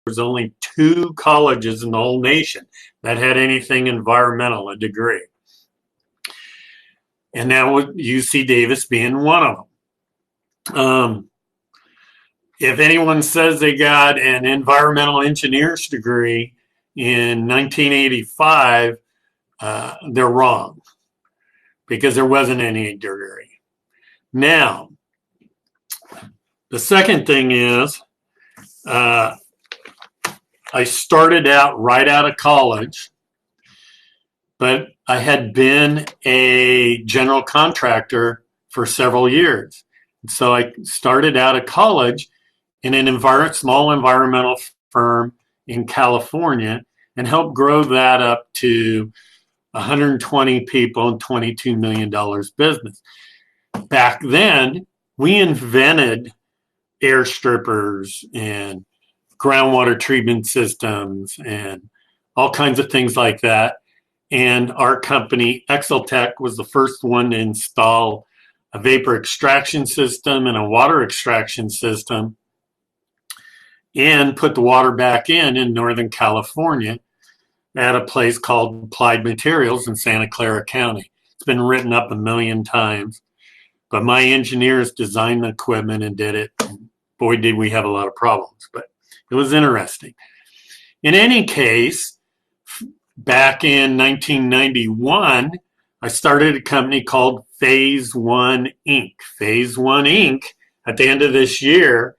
was only 2 colleges in the whole nation that had anything environmental, a degree. And that would UC Davis being one of them. If anyone says they got an environmental engineer's degree in 1985, they're wrong, because there wasn't any degree. Now, the second thing is, I started out right out of college, but I had been a general contractor for several years. So I started out of college in an small environmental firm in California and helped grow that up to 120 people and $22 million business. Back then, we invented air strippers and groundwater treatment systems and all kinds of things like that. And our company, Exeltech, was the first one to install a vapor extraction system and a water extraction system and put the water back in Northern California at a place called Applied Materials in Santa Clara County. It's been written up a million times, but my engineers designed the equipment and did it. And boy, did we have a lot of problems, but it was interesting. In any case, back in 1991, I started a company called Phase One Inc. Phase One Inc. at the end of this year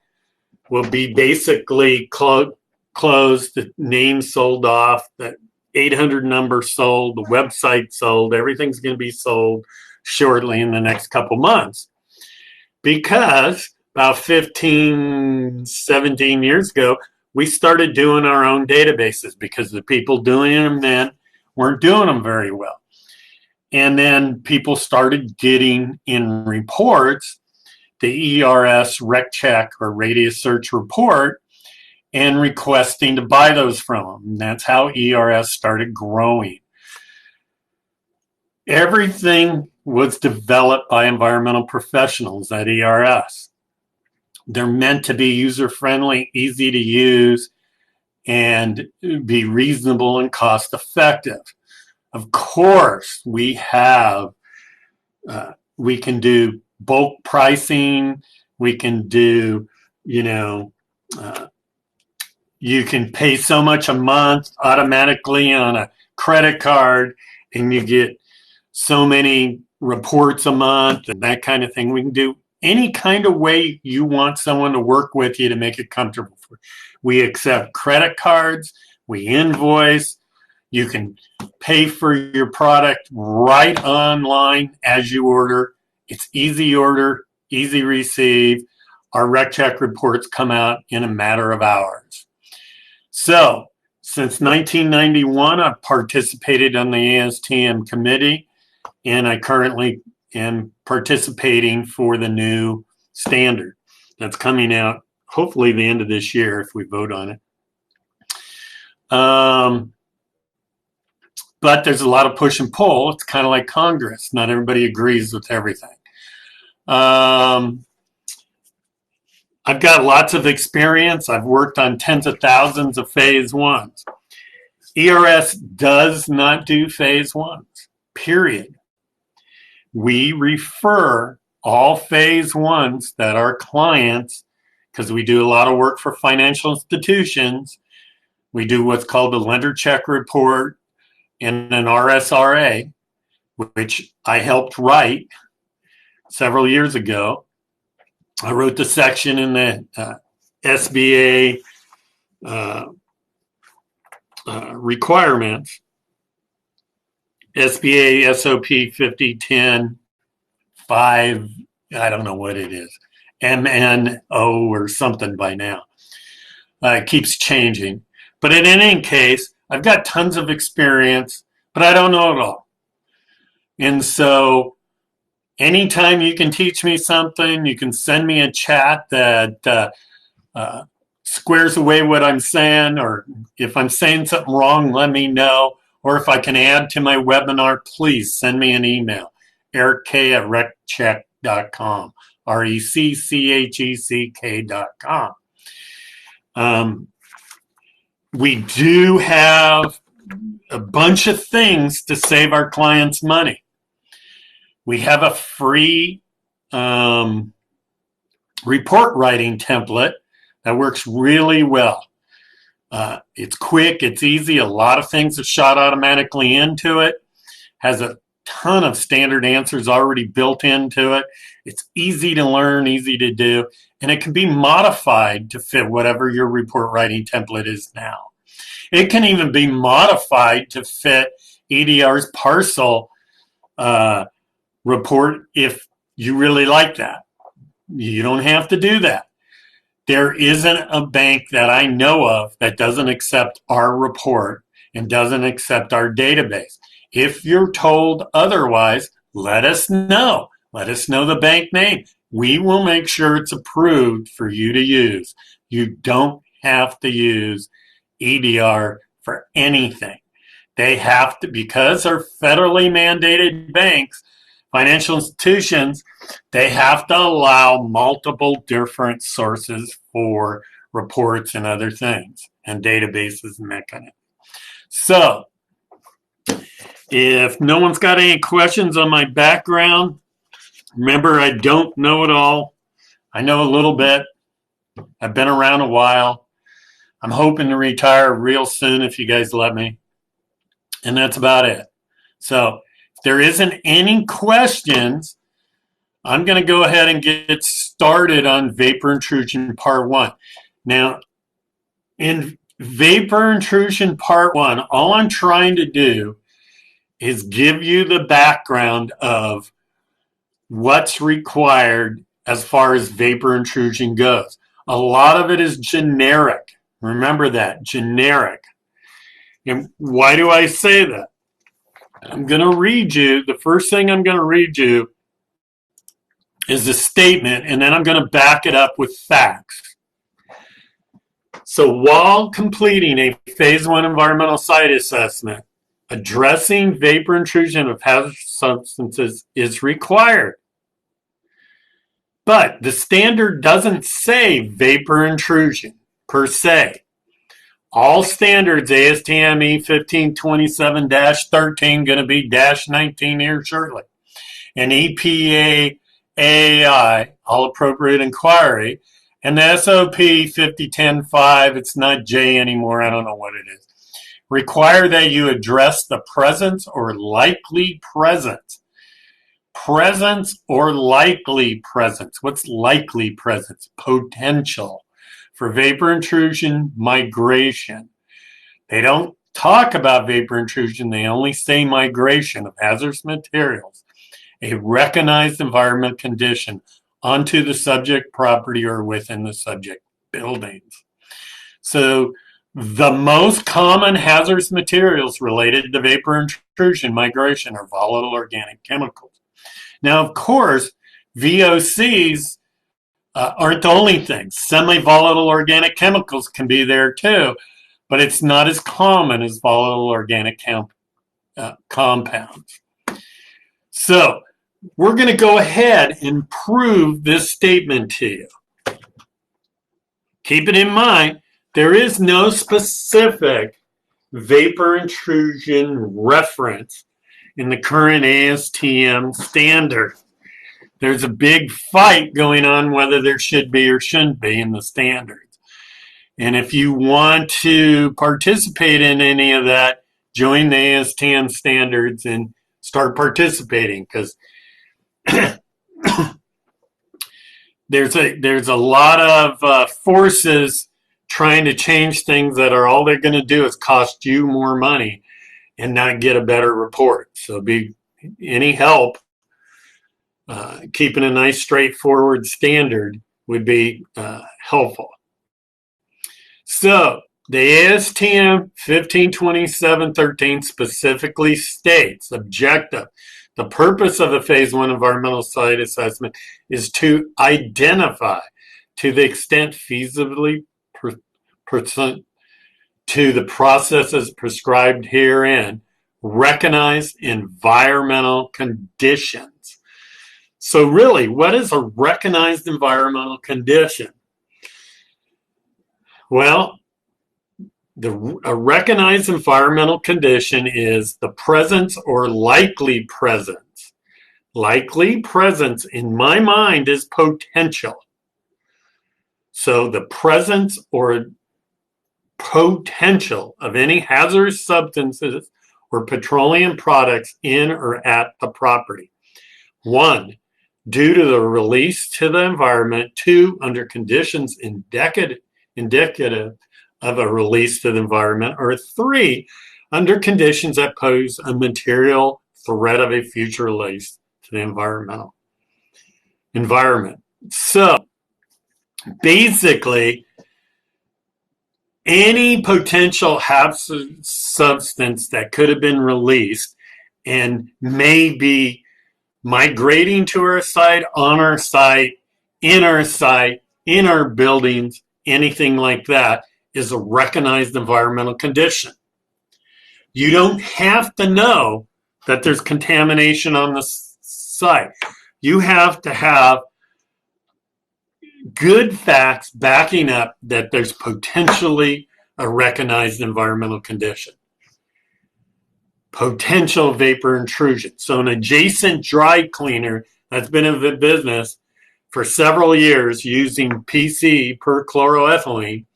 will be basically closed, the name sold off, the 800 number sold, the website sold, everything's going to be sold shortly in the next couple months. Because about 15, 17 years ago, we started doing our own databases because the people doing them then weren't doing them very well. And then people started getting in reports the ERS rec check or radius search report and requesting to buy those from them. And that's how ERS started growing. Everything was developed by environmental professionals at ERS. They're meant to be user-friendly, easy to use, and be reasonable and cost-effective. Of course, we can do bulk pricing. We can do, you can pay so much a month automatically on a credit card, and you get so many reports a month and that kind of thing. We can do any kind of way you want someone to work with you to make it comfortable for you. We accept credit cards. We invoice. You can pay for your product right online as you order. It's easy order, easy receive. Our rec check reports come out in a matter of hours. So, since 1991, I've participated on the ASTM committee, and I currently am participating for the new standard that's coming out hopefully the end of this year if we vote on it. But there's a lot of push and pull. It's kind of like Congress. Not everybody agrees with everything. I've got lots of experience. I've worked on tens of thousands of phase ones. ERS does not do phase ones, period. We refer all phase ones that our clients, because we do a lot of work for financial institutions, we do what's called a lender check report and an RSRA, which I helped write several years ago. I wrote the section in the SBA requirements, SBA SOP 5010 5, I don't know what it is, MNO or something by now. It keeps changing. But in any case, I've got tons of experience, but I don't know it all. And so anytime you can teach me something, you can send me a chat that squares away what I'm saying, or if I'm saying something wrong, let me know. Or if I can add to my webinar, please send me an email, erickk@reccheck.com, RECCHECK.com. we do have a bunch of things to save our clients money. We have a free report writing template that works really well. It's quick, it's easy, a lot of things are shot automatically into it, has a ton of standard answers already built into it. It's easy to learn, easy to do, and it can be modified to fit whatever your report writing template is now. It can even be modified to fit EDR's parcel report if you really like that. You don't have to do that. There isn't a bank that I know of that doesn't accept our report and doesn't accept our database. If you're told otherwise, let us know. Let us know the bank name. We will make sure it's approved for you to use. You don't have to use EDR for anything. They have to, because they're federally mandated banks, financial institutions, they have to allow multiple different sources for reports and other things, and databases and that kind of thing. So, if no one's got any questions on my background, remember, I don't know it all. I know a little bit. I've been around a while. I'm hoping to retire real soon if you guys let me. And that's about it. So, if there isn't any questions, I'm going to go ahead and get started on vapor intrusion part 1. Now, in vapor intrusion part 1, all I'm trying to do is give you the background of what's required as far as vapor intrusion goes. A lot of it is generic. Remember that, generic. And why do I say that? I'm going to read you, the first thing I'm going to read you is a statement, and then I'm going to back it up with facts. So while completing a phase 1 environmental site assessment, addressing vapor intrusion of hazardous substances is required. But the standard doesn't say vapor intrusion per se. All standards, ASTM E1527-13, going to be -19 here shortly, and EPA AI, all appropriate inquiry, and the SOP 5010-5, it's not J anymore, I don't know what it is, require that you address the presence or likely presence. Presence or likely presence. What's likely presence? Potential for vapor intrusion migration. They don't talk about vapor intrusion, they only say migration of hazardous materials, a recognized environment condition, onto the subject property or within the subject buildings. So the most common hazardous materials related to vapor intrusion migration are volatile organic chemicals. Now, of course, VOCs aren't the only things. Semi-volatile organic chemicals can be there too, but it's not as common as volatile organic compounds. So we're going to go ahead and prove this statement to you. Keep it in mind, there is no specific vapor intrusion reference in the current ASTM standard. There's a big fight going on whether there should be or shouldn't be in the standards. And if you want to participate in any of that, join the ASTM standards and start participating, because there's a lot of forces trying to change things that are all they're going to do is cost you more money and not get a better report. So be any help keeping a nice straightforward standard would be helpful. So the ASTM 1527-13 specifically states objective. The purpose of a phase 1 environmental site assessment is to identify, to the extent feasibly to the processes prescribed herein, recognized environmental conditions. So really, what is a recognized environmental condition? Well, A recognized environmental condition is the presence or likely presence. Likely presence in my mind is potential. So the presence or potential of any hazardous substances or petroleum products in or at the property. 1, due to the release to the environment. 2, under conditions indicative of a release to the environment. Or 3, under conditions that pose a material threat of a future release to the environment. So basically, any potential hazardous substance that could have been released and may be migrating to our site, on our site, in our buildings, anything like that is a recognized environmental condition. You don't have to know that there's contamination on the site. You have to have good facts backing up that there's potentially a recognized environmental condition. Potential vapor intrusion. So an adjacent dry cleaner that's been in business for several years using PC, perchloroethylene,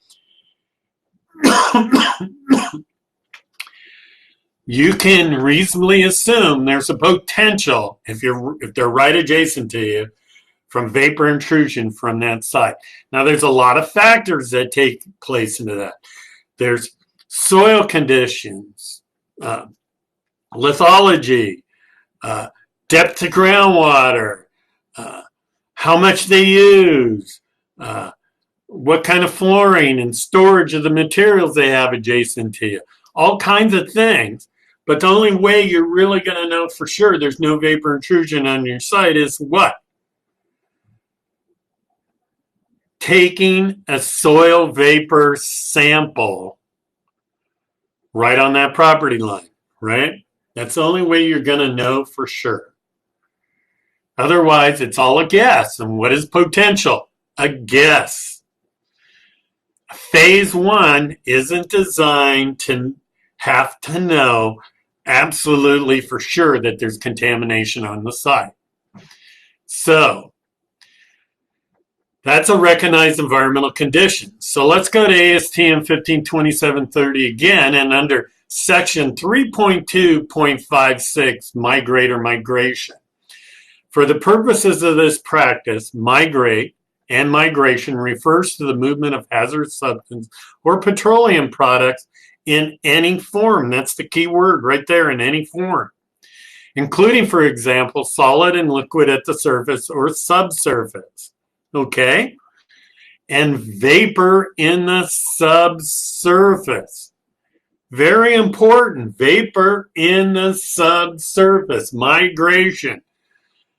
you can reasonably assume there's a potential, if they're right adjacent to you, from vapor intrusion from that site. Now, there's a lot of factors that take place into that. There's soil conditions, lithology, depth to groundwater, how much they use, what kind of flooring and storage of the materials they have adjacent to you, all kinds of things. But the only way you're really going to know for sure there's no vapor intrusion on your site is what? Taking a soil vapor sample right on that property line, right? That's the only way you're going to know for sure. Otherwise, it's all a guess. And what is potential? A guess. Phase 1 isn't designed to have to know absolutely for sure that there's contamination on the site. So that's a recognized environmental condition. So let's go to ASTM 152730 again, and under section 3.2.56, migrate or migration. For the purposes of this practice, migrate and migration refers to the movement of hazardous substance or petroleum products in any form. That's the key word right there, in any form, including, for example, solid and liquid at the surface or subsurface. Okay? And vapor in the subsurface. Very important. Vapor in the subsurface. Migration.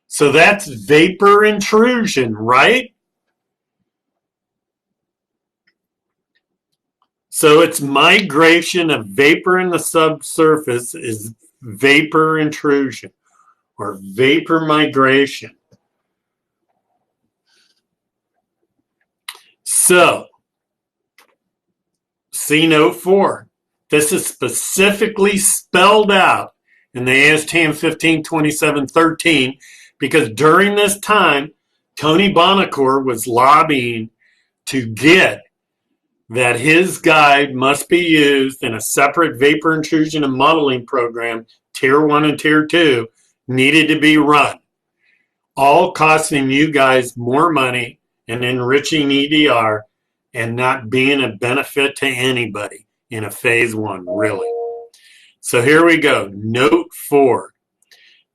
So that's vapor intrusion, right? So it's migration of vapor in the subsurface is vapor intrusion or vapor migration. So, see note 4. This is specifically spelled out in the ASTM 152713 because during this time, Tony Bonacore was lobbying to get that his guide must be used in a separate vapor intrusion and modeling program, Tier 1 and Tier 2, needed to be run. All costing you guys more money and enriching EDR and not being a benefit to anybody in a phase 1, really. So here we go. Note 4.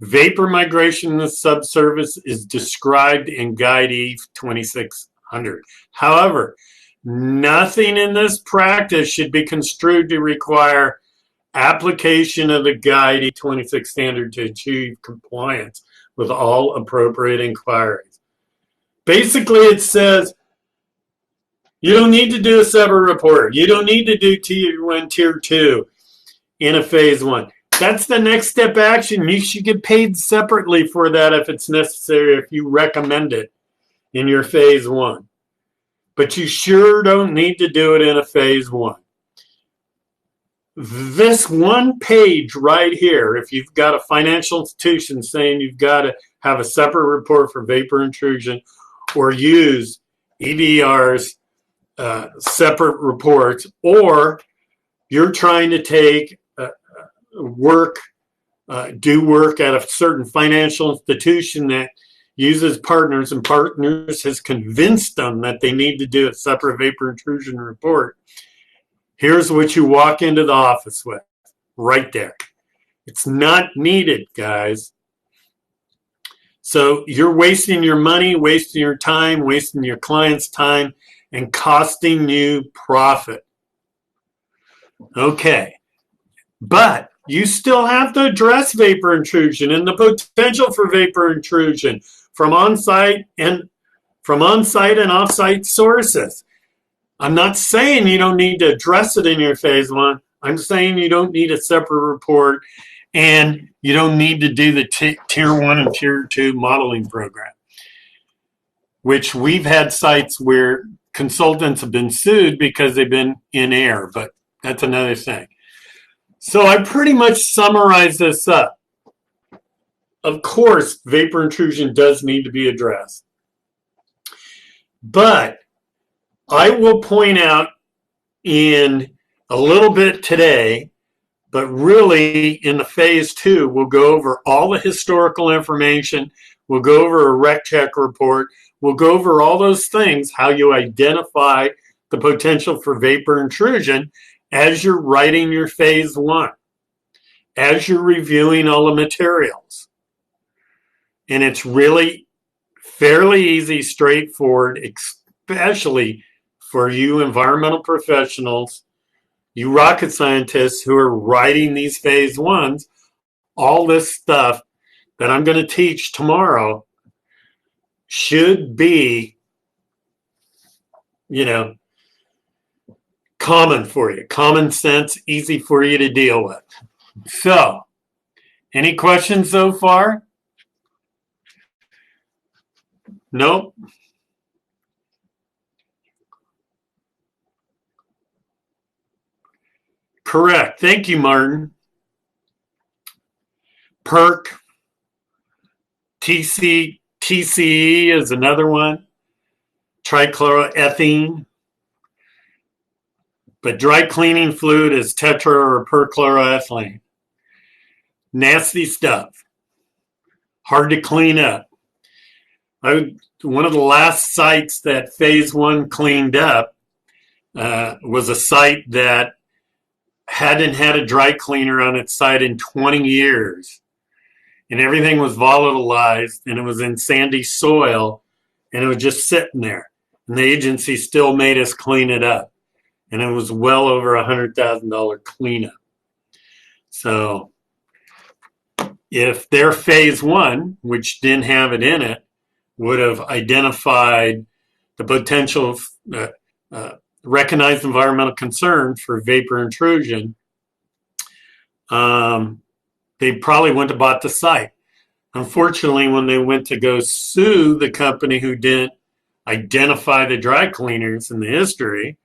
Vapor migration in the subsurface is described in Guide E 2600. However, nothing in this practice should be construed to require application of the Guide E26 standard to achieve compliance with all appropriate inquiries. Basically, it says you don't need to do a separate report. You don't need to do Tier 1, Tier 2 in a phase 1. That's the next step action. You should get paid separately for that if it's necessary, if you recommend it in your phase 1. But you sure don't need to do it in a phase 1. This one page right here, if you've got a financial institution saying you've got to have a separate report for vapor intrusion or use EDR's separate reports, or you're trying to take do work at a certain financial institution that uses partners, and partners has convinced them that they need to do a separate vapor intrusion report. Here's what you walk into the office with right there. It's not needed, guys. So you're wasting your money, wasting your time, wasting your client's time, and costing you profit. Okay. But you still have to address vapor intrusion and the potential for vapor intrusion from on-site and off-site sources. I'm not saying you don't need to address it in your phase one. I'm saying you don't need a separate report, and you don't need to do the tier 1 and tier 2 modeling program, which we've had sites where consultants have been sued because they've been in error, but that's another thing. So I pretty much summarized this up. Of course, vapor intrusion does need to be addressed. But I will point out in a little bit today, but really in the phase 2, we'll go over all the historical information. We'll go over a rec check report. We'll go over all those things, how you identify the potential for vapor intrusion as you're writing your phase 1, as you're reviewing all the materials. And it's really fairly easy, straightforward, especially for you environmental professionals, you rocket scientists who are writing these phase 1s. All this stuff that I'm going to teach tomorrow should be, common for you, common sense, easy for you to deal with. So, any questions so far? Nope. Correct. Thank you, Martin. PERC, TCE is another one. Trichloroethene. But dry cleaning fluid is tetra or perchloroethylene. Nasty stuff. Hard to clean up. One of the last sites that phase 1 cleaned up was a site that hadn't had a dry cleaner on its site in 20 years. And everything was volatilized, and it was in sandy soil, and it was just sitting there. And the agency still made us clean it up. And it was well over $100,000 cleanup. So if their phase 1, which didn't have it in it, would have identified the potential recognized environmental concern for vapor intrusion, they probably wouldn't have bought the site. Unfortunately, when they went to go sue the company who didn't identify the dry cleaners in the history,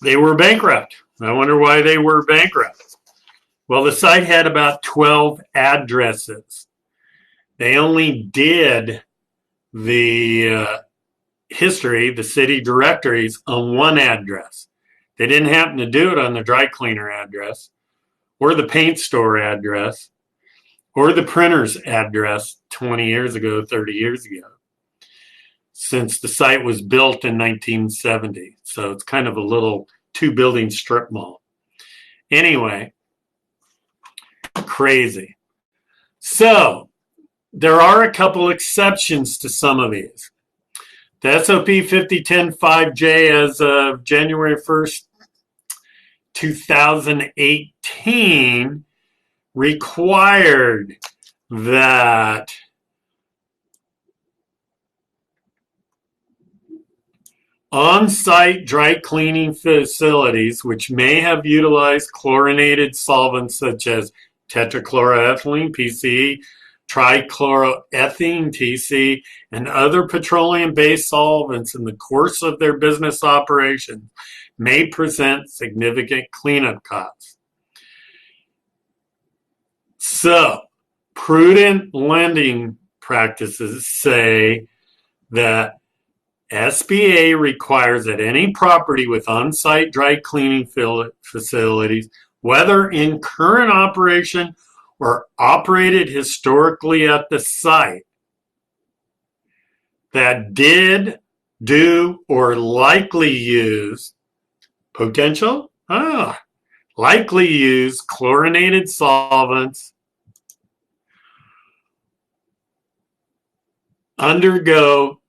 they were bankrupt. I wonder why they were bankrupt. Well, the site had about 12 addresses. They only did the history, the city directories, on one address. They didn't happen to do it on the dry cleaner address, or the paint store address, or the printer's address 20 years ago, 30 years ago, since the site was built in 1970. So it's kind of a little 2-building strip mall. Anyway, crazy. So there are a couple exceptions to some of these. The SOP 5010-5J as of January 1st, 2018 required that on-site dry cleaning facilities, which may have utilized chlorinated solvents such as tetrachloroethylene, PCE, trichloroethene, TC, and other petroleum-based solvents in the course of their business operation may present significant cleanup costs. So, prudent lending practices say that SBA requires that any property with on-site dry cleaning facilities, whether in current operation or operated historically at the site, that did, do, or likely use likely use chlorinated solvents,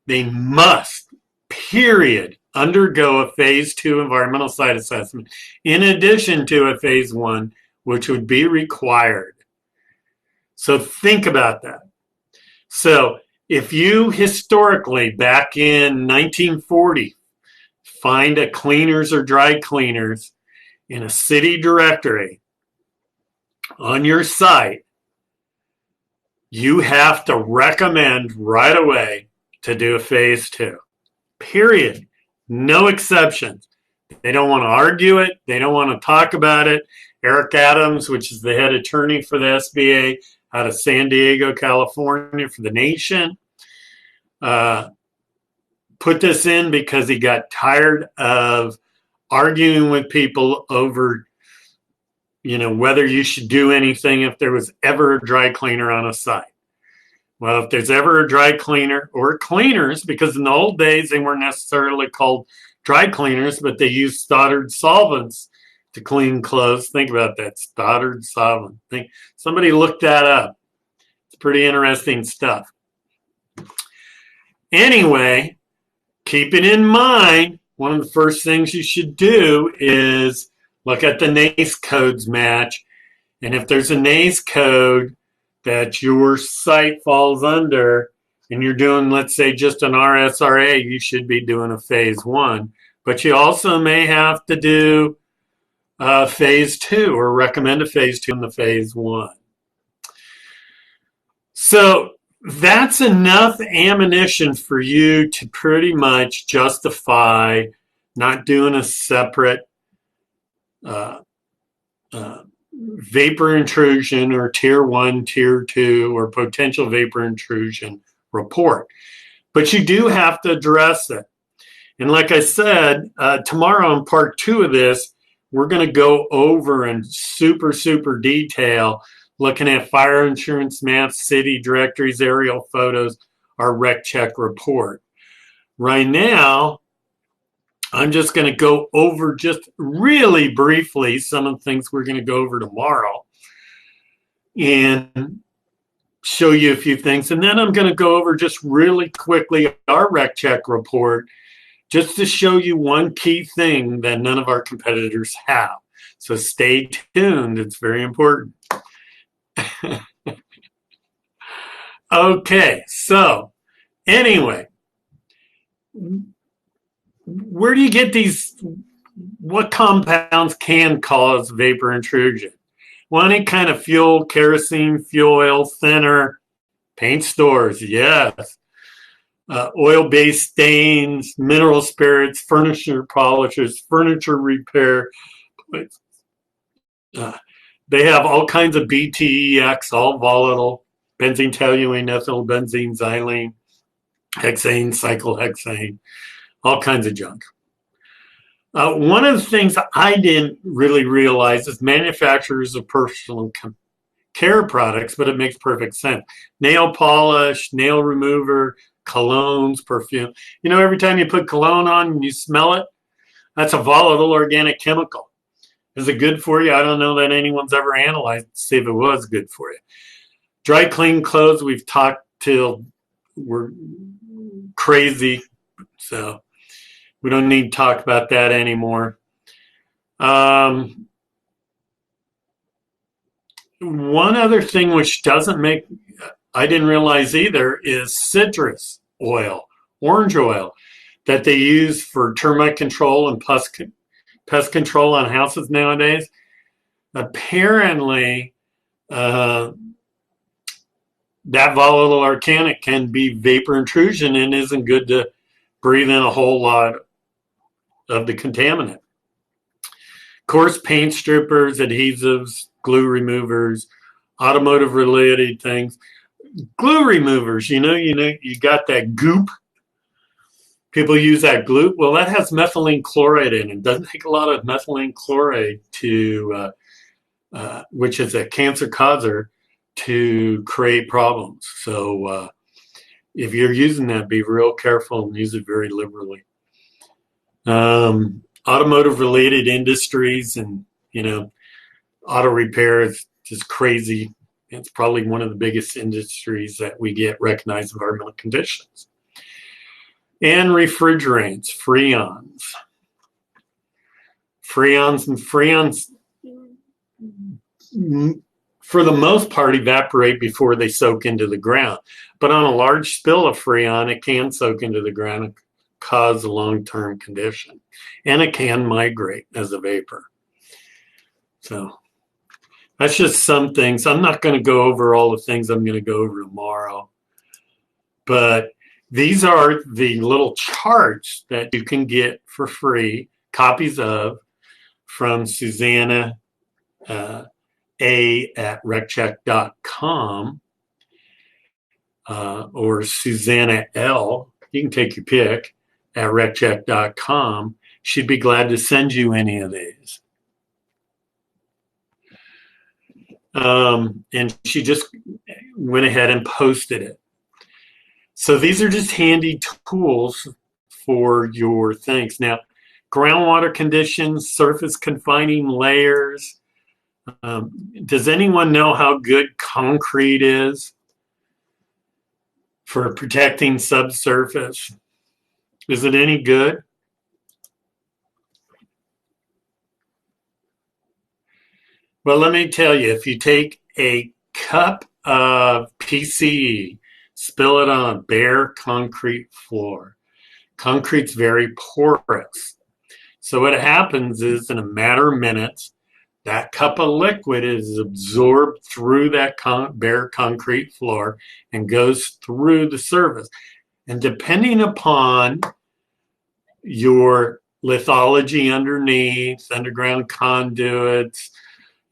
they must, period, undergo a phase 2 environmental site assessment in addition to a phase 1, which would be required. So think about that. So if you historically, back in 1940, find a cleaners or dry cleaners in a city directory on your site, you have to recommend right away to do a phase 2. Period. No exceptions. They don't want to argue it. They don't want to talk about it. Eric Adams, which is the head attorney for the SBA out of San Diego, California, for the nation, put this in because he got tired of arguing with people over, whether you should do anything if there was ever a dry cleaner on a site. Well, if there's ever a dry cleaner or cleaners, because in the old days they weren't necessarily called dry cleaners, but they used Stoddard solvents to clean clothes. Think about that, Stoddard solvent. Somebody looked that up. It's pretty interesting stuff. Anyway, keep it in mind, one of the first things you should do is look at the NACE codes match. And if there's a NACE code that your site falls under and you're doing, let's say, just an RSRA, you should be doing a phase 1. But you also may have to do phase 2 or recommend a phase 2 in the phase 1. So that's enough ammunition for you to pretty much justify not doing a separate vapor intrusion or tier 1, tier 2, or potential vapor intrusion report. But you do have to address it. And like I said, tomorrow in part 2 of this, we're going to go over in super detail, looking at fire insurance maps, city directories, aerial photos, our rec check report. Right now, I'm just going to go over just really briefly some of the things we're going to go over tomorrow and show you a few things. And then I'm going to go over just really quickly our rec check report just to show you one key thing that none of our competitors have. So stay tuned. It's very important. Okay, so anyway, where do you get these? What compounds can cause vapor intrusion? Well, any kind of fuel, kerosene, fuel oil, thinner, paint stores, yes. Oil-based stains, mineral spirits, furniture polishers, furniture repair. They have all kinds of BTEX, all volatile, benzene, toluene, ethyl benzene, xylene, hexane, cyclohexane, all kinds of junk. One of the things I didn't really realize is manufacturers of personal care products, but it makes perfect sense. Nail polish, nail remover, colognes, perfume. Every time you put cologne on and you smell it, that's a volatile organic chemical. Is it good for you? I don't know that anyone's ever analyzed to see if it was good for you. Dry clean clothes, we've talked till we're crazy, so we don't need to talk about that anymore. One other thing which I didn't realize either, is citrus oil, orange oil, that they use for termite control and pest control on houses nowadays. Apparently, that volatile organic can be vapor intrusion and isn't good to breathe in a whole lot of the contaminant. Of course, paint strippers, adhesives, glue removers, automotive related things. Glue removers, you got that goop. People use that glue. Well, that has methylene chloride in it. It doesn't take a lot of methylene chloride which is a cancer causer, to create problems. So if you're using that, be real careful and use it very liberally. Automotive related industries and, auto repair is just crazy. It's probably one of the biggest industries that we get recognized environmental conditions. And refrigerants, freons. Freons, for the most part, evaporate before they soak into the ground. But on a large spill of freon, it can soak into the ground and cause a long-term condition. And it can migrate as a vapor. So that's just some things. I'm not going to go over all the things I'm going to go over tomorrow. But these are the little charts that you can get for free, copies of, from Susanna A at reccheck.com or Susanna L. You can take your pick at reccheck.com. She'd be glad to send you any of these. And she just went ahead and posted it. So these are just handy tools for your things. Now, groundwater conditions, surface confining layers. Does anyone know how good concrete is for protecting subsurface? Is it any good? Well, let me tell you, if you take a cup of PCE, spill it on a bare concrete floor, concrete's very porous. So what happens is, in a matter of minutes, that cup of liquid is absorbed through that bare concrete floor and goes through the surface. And depending upon your lithology underneath, underground conduits,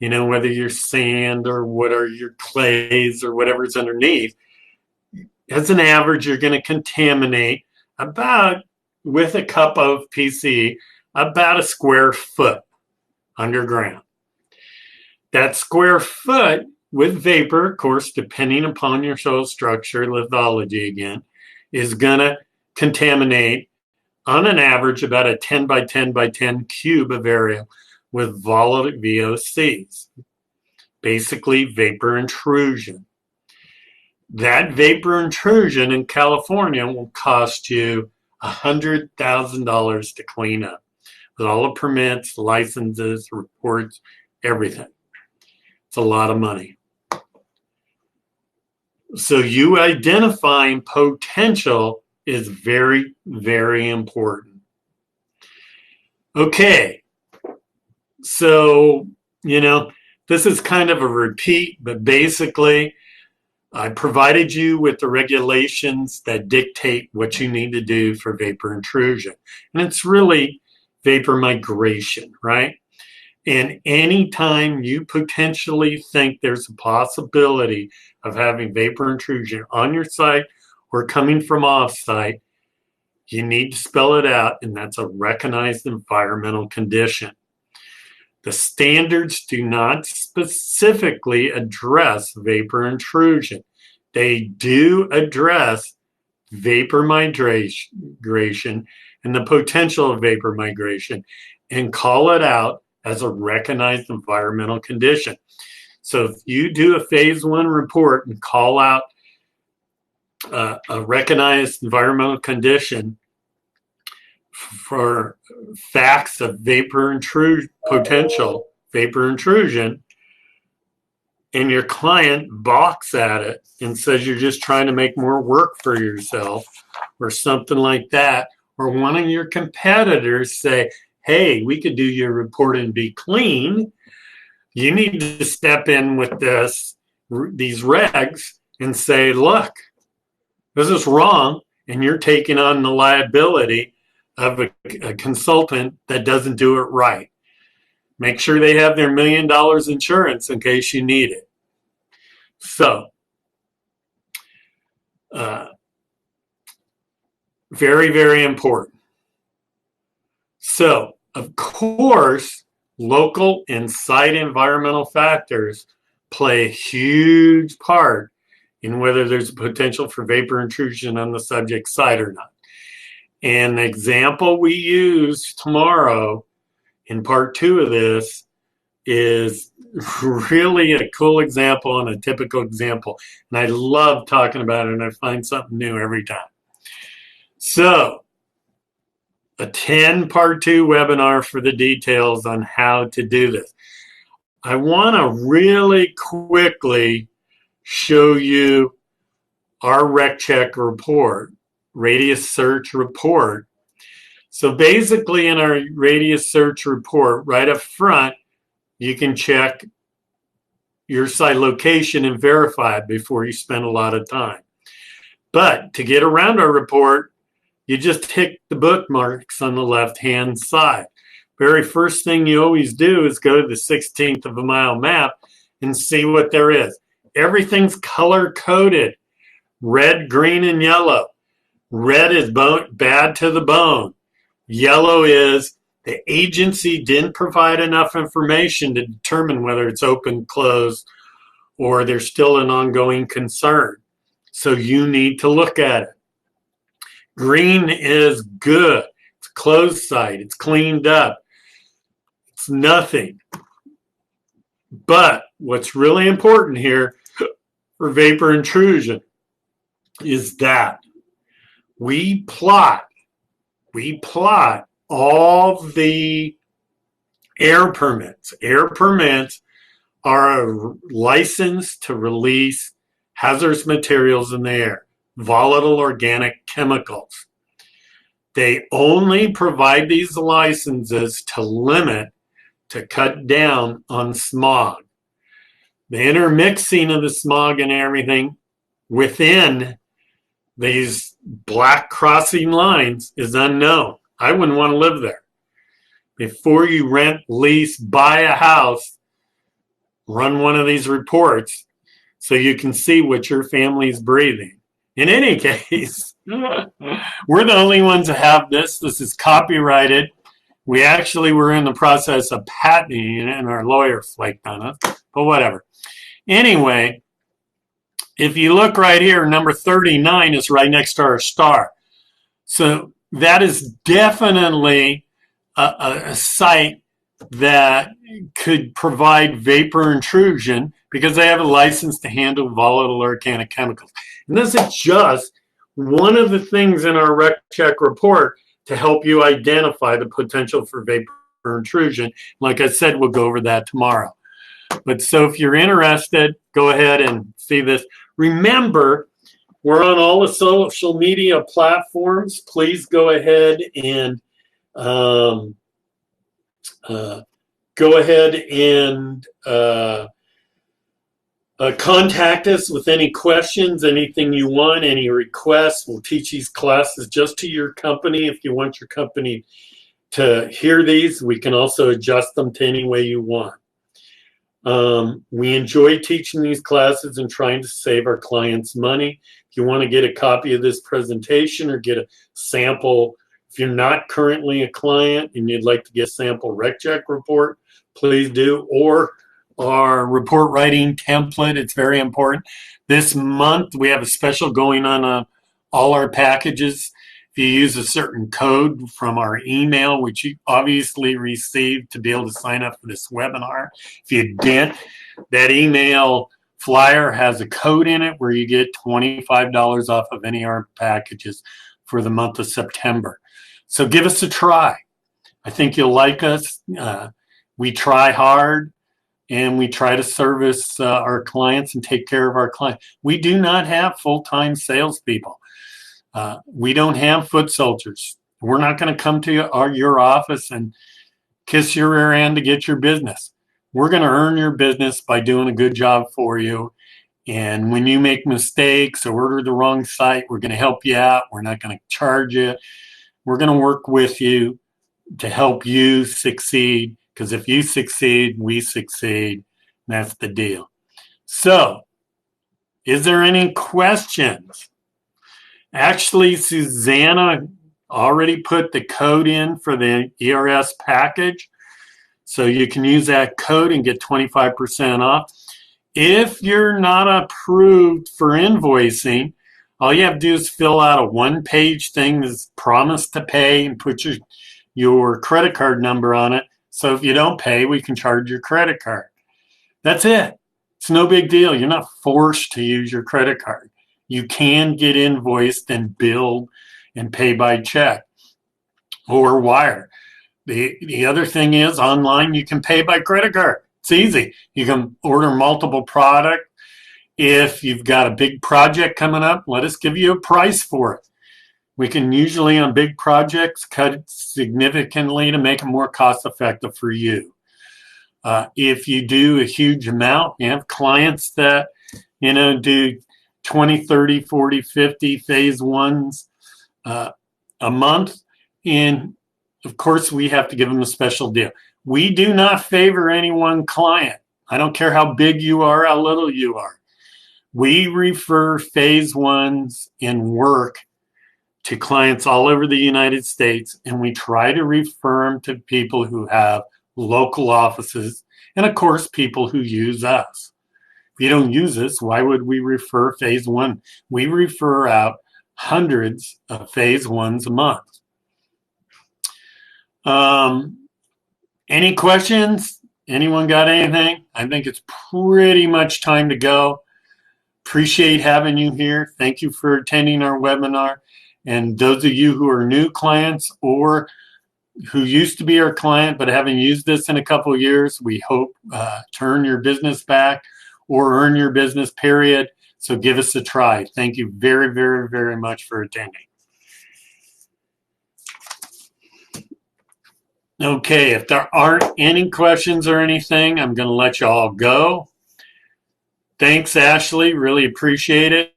whether you're sand or what are your clays or whatever's underneath, as an average, you're going to contaminate about, with a cup of PCE, about a square foot underground. That square foot with vapor, of course, depending upon your soil structure, lithology again, is going to contaminate on an average about a 10 by 10 by 10 cube of area with volatile VOCs, basically vapor intrusion. That vapor intrusion in California will cost you $100,000 to clean up, with all the permits, licenses, reports, everything. It's a lot of money. So you identifying potential is very, very important. Okay. So, this is kind of a repeat, but basically, I provided you with the regulations that dictate what you need to do for vapor intrusion. And it's really vapor migration, right? And anytime you potentially think there's a possibility of having vapor intrusion on your site or coming from off-site, you need to spell it out, and that's a recognized environmental condition. The standards do not specifically address vapor intrusion. They do address vapor migration and the potential of vapor migration and call it out as a recognized environmental condition. So if you do a phase 1 report and call out a recognized environmental condition for facts of potential vapor intrusion, and your client balks at it and says you're just trying to make more work for yourself or something like that, or one of your competitors say, hey, we could do your report and be clean, you need to step in with these regs and say, look, this is wrong, and you're taking on the liability of a consultant that doesn't do it right. Make sure they have their $1 million insurance in case you need it. So, very, very important. So, of course, local and site environmental factors play a huge part in whether there's a potential for vapor intrusion on the subject site or not. And the example we use tomorrow in part 2 of this is really a cool example and a typical example. And I love talking about it, and I find something new every time. So, a 10 part 2 webinar for the details on how to do this. I want to really quickly show you our RecCheck report, radius search report. So basically in our radius search report, right up front, you can check your site location and verify it before you spend a lot of time. But to get around our report, you just hit the bookmarks on the left-hand side. Very first thing you always do is go to the 16th of a mile map and see what there is. Everything's color-coded, red, green, and yellow. Red is bad to the bone. Yellow is the agency didn't provide enough information to determine whether it's open, closed, or there's still an ongoing concern. So you need to look at it. Green is good. It's a closed site. It's cleaned up. It's nothing. But what's really important here for vapor intrusion is that we plot all the air permits. Air permits are a license to release hazardous materials in the air, volatile organic chemicals. They only provide these licenses to cut down on smog. The intermixing of the smog and everything within these black crossing lines is unknown. I wouldn't want to live there. Before you rent, lease, buy a house, run one of these reports so you can see what your family's breathing. In any case, we're the only ones that have this. This is copyrighted. We actually were in the process of patenting it, and our lawyer flaked on us, but whatever. Anyway, if you look right here, number 39 is right next to our star. So that is definitely a site that could provide vapor intrusion because they have a license to handle volatile organic chemicals. And this is just one of the things in our RecCheck report to help you identify the potential for vapor intrusion. Like I said, we'll go over that tomorrow. But so if you're interested, go ahead and see this. Remember, we're on all the social media platforms. Please go ahead and contact us with any questions, anything you want, any requests. We'll teach these classes just to your company. If you want your company to hear these, we can also adjust them to any way you want. We enjoy teaching these classes and trying to save our clients money. If you want to get a copy of this presentation or get a sample, if you're not currently a client and you'd like to get a sample RecCheck report, please do, or our report writing template. It's very important. This month, we have a special going on all our packages. If you use a certain code from our email, which you obviously received to be able to sign up for this webinar, if you didn't, that email flyer has a code in it where you get $25 off of any of our packages for the month of September. So give us a try. I think you'll like us. We try hard, and we try to service our clients and take care of our clients. We do not have full-time salespeople. We don't have foot soldiers. We're not going to come to your office and kiss your rear end to get your business. We're going to earn your business by doing a good job for you And when you make mistakes or order the wrong site, we're going to help you out. We're not going to charge you. We're going to work with you to help you succeed, because if you succeed, we succeed. That's the deal. So, is there any questions? Actually, Susanna already put the code in for the ERS package. So you can use that code and get 25% off. If you're not approved for invoicing, all you have to do is fill out a one-page thing that's promise to pay and put your credit card number on it. So if you don't pay, we can charge your credit card. That's it. It's no big deal. You're not forced to use your credit card. You can get invoiced and billed and pay by check or wire. The other thing is online, you can pay by credit card. It's easy. You can order multiple products. If you've got a big project coming up, let us give you a price for it. We can usually on big projects cut it significantly to make it more cost effective for you. If you do a huge amount, you have clients that, do 20, 30, 40, 50 phase ones a month. And of course, we have to give them a special deal. We do not favor any one client. I don't care how big you are, how little you are. We refer phase ones in work to clients all over the United States, and we try to refer them to people who have local offices, and of course, people who use us. If you don't use us, why would we refer phase one? We refer out hundreds of phase ones a month. Any questions? Anyone got anything? I think it's pretty much time to go. Appreciate having you here. Thank you for attending our webinar. And those of you who are new clients or who used to be our client but haven't used this in a couple of years, we hope to earn your business back or earn your business, period. So give us a try. Thank you very, very, very much for attending. Okay, if there aren't any questions or anything, I'm going to let you all go. Thanks, Ashley. Really appreciate it.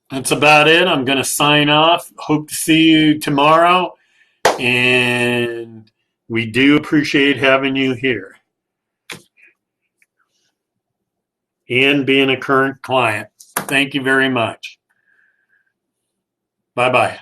That's about it. I'm going to sign off. Hope to see you tomorrow. And we do appreciate having you here and being a current client. Thank you very much. Bye-bye.